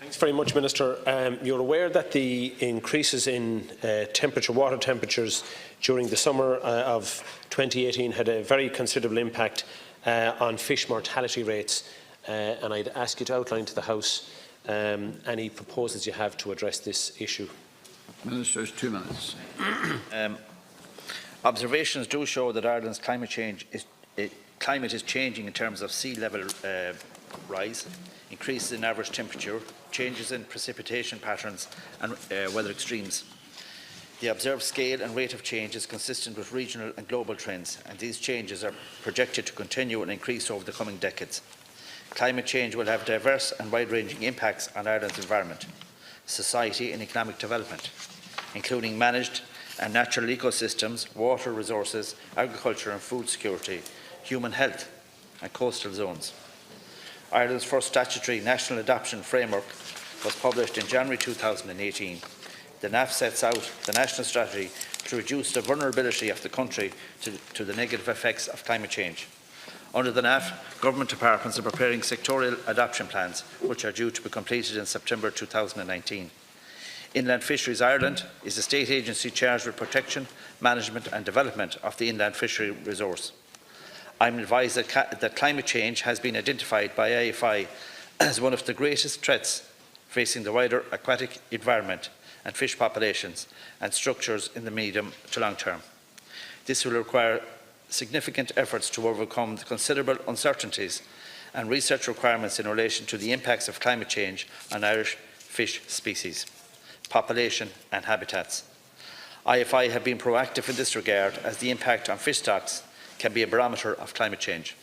Thanks very much, Minister. You're aware that the increases in water temperatures during the summer of 2018 had a very considerable impact on fish mortality rates, and I'd ask you to outline to the House any proposals you have to address this issue. Ministers, 2 minutes. Observations do show that Ireland's climate is changing in terms of sea level rise, increases in average temperature, changes in precipitation patterns and weather extremes. The observed scale and rate of change is consistent with regional and global trends, and these changes are projected to continue and increase over the coming decades. Climate change will have diverse and wide-ranging impacts on Ireland's environment, society and economic development, including managed and natural ecosystems, water resources, agriculture and food security, human health and coastal zones. Ireland's first statutory national adoption framework was published in January 2018. The NAF sets out the national strategy to reduce the vulnerability of the country to the negative effects of climate change. Under the NAF, government departments are preparing sectorial adoption plans, which are due to be completed in September 2019. Inland Fisheries Ireland is a state agency charged with protection, management and development of the inland fishery resource. I am advised that climate change has been identified by IFI as one of the greatest threats facing the wider aquatic environment and fish populations and structures in the medium to long term. This will require significant efforts to overcome the considerable uncertainties and research requirements in relation to the impacts of climate change on Irish fish species, population and habitats. IFI have been proactive in this regard, as the impact on fish stocks can be a barometer of climate change.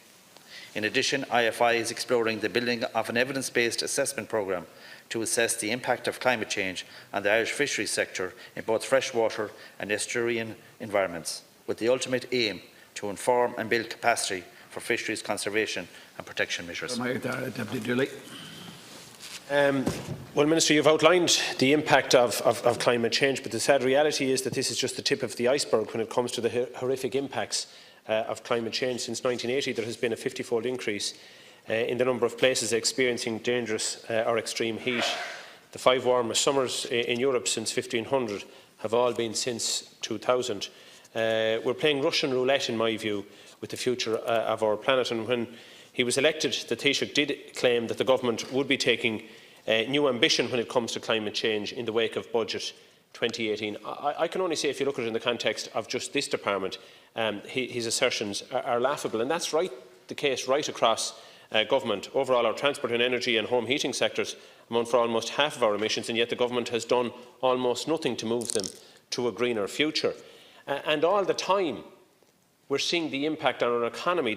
In addition, IFI is exploring the building of an evidence-based assessment programme to assess the impact of climate change on the Irish fisheries sector in both freshwater and estuarine environments, with the ultimate aim to inform and build capacity for fisheries conservation and protection measures. Deputy Dooley. Well, Minister, you've outlined the impact of climate change, but the sad reality is that this is just the tip of the iceberg when it comes to the horrific impacts of climate change. Since 1980, there has been a 50-fold increase in the number of places experiencing dangerous or extreme heat. The 5 warmest summers in Europe since 1500 have all been since 2000. We're playing Russian roulette, in my view, with the future of our planet. And when he was elected, the Taoiseach did claim that the government would be taking new ambition when it comes to climate change in the wake of Budget 2018. I can only say, if you look at it in the context of just this department, his assertions are laughable, and that's the case right across government. Overall, our transport and energy and home heating sectors amount for almost half of our emissions, and yet the government has done almost nothing to move them to a greener future. And all the time, we're seeing the impact on our economy.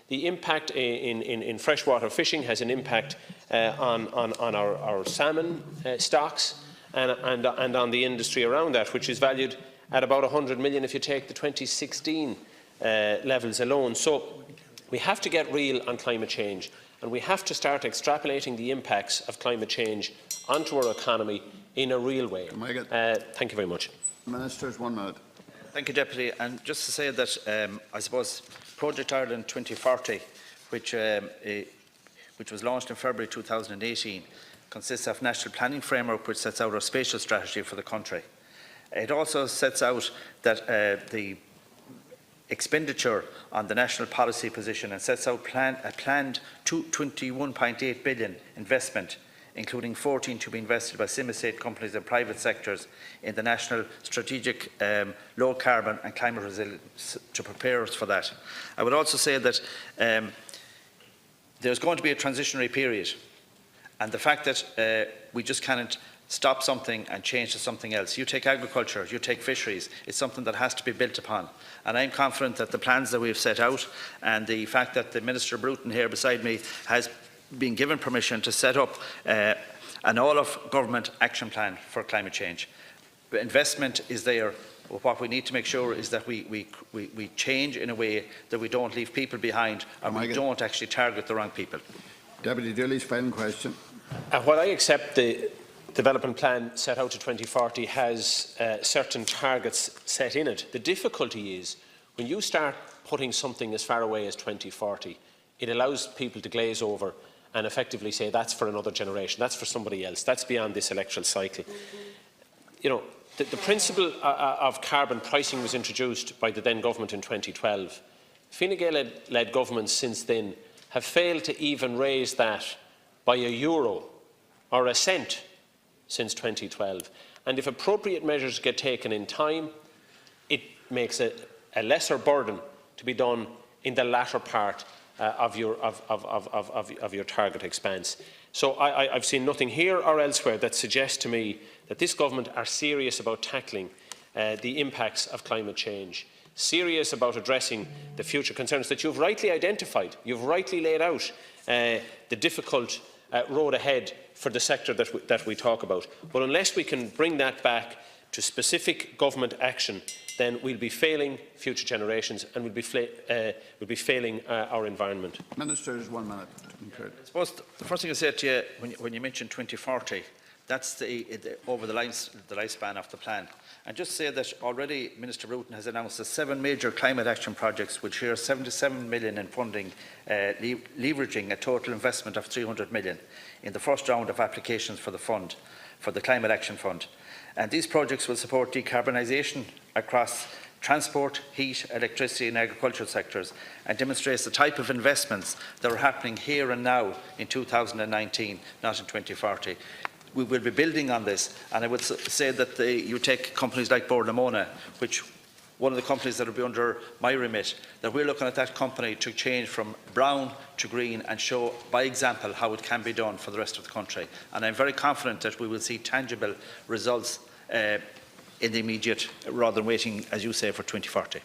The impact in freshwater fishing has an impact on our salmon stocks and on the industry around that, which is valued at about 100 million if you take the 2016 levels alone. So we have to get real on climate change, and we have to start extrapolating the impacts of climate change onto our economy in a real way. Thank you very much. Ministers, 1 minute. Thank you, Deputy. And just to say that I suppose Project Ireland 2040, which was launched in February 2018, consists of a national planning framework which sets out our spatial strategy for the country. It also sets out that the expenditure on the national policy position, and sets out a planned 21.8 billion investment, including 14 to be invested by semi-state companies and private sectors in the national strategic low carbon and climate resilience to prepare us for that. I would also say that there's going to be a transitionary period, and the fact that we just cannot stop something and change to something else. You take agriculture, you take fisheries, it's something that has to be built upon. And I'm confident that the plans that we've set out, and the fact that the Minister Bruton here beside me has been given permission to set up an all-of-government action plan for climate change. The investment is there. What we need to make sure is that we change in a way that we don't leave people behind, and we don't actually target the wrong people. Deputy Dooley's final question. While I accept the development plan set out to 2040 has certain targets set in it, the difficulty is when you start putting something as far away as 2040, it allows people to glaze over and effectively say that's for another generation, that's for somebody else, that's beyond this electoral cycle. You know, the principle of carbon pricing was introduced by the then government in 2012. Fine Gael-led governments since then have failed to even raise that by €1 or a cent since 2012. And if appropriate measures get taken in time, it makes a lesser burden to be done in the latter part of your target expanse. So I've seen nothing here or elsewhere that suggests to me that this government are serious about tackling the impacts of climate change, serious about addressing the future concerns that you've rightly identified. You've rightly laid out the difficult road ahead for the sector that we talk about. But unless we can bring that back to specific government action, then we'll be failing future generations and we'll be failing our environment. Ministers, 1 minute to conclude. I suppose the first thing I said to you when you mentioned 2040, that's over the lifespan of the plan. And just say that already Minister Bruton has announced that 7 major climate action projects will share 77 million in funding, leveraging a total investment of 300 million in the first round of applications for the fund, for the Climate Action Fund. And these projects will support decarbonisation across transport, heat, electricity and agricultural sectors, and demonstrates the type of investments that are happening here and now in 2019, not in 2040. We will be building on this, and I would say that you take companies like Borlamona, which one of the companies that will be under my remit, that we're looking at that company to change from brown to green and show by example how it can be done for the rest of the country. And I'm very confident that we will see tangible results in the immediate, rather than waiting, as you say, for 2040.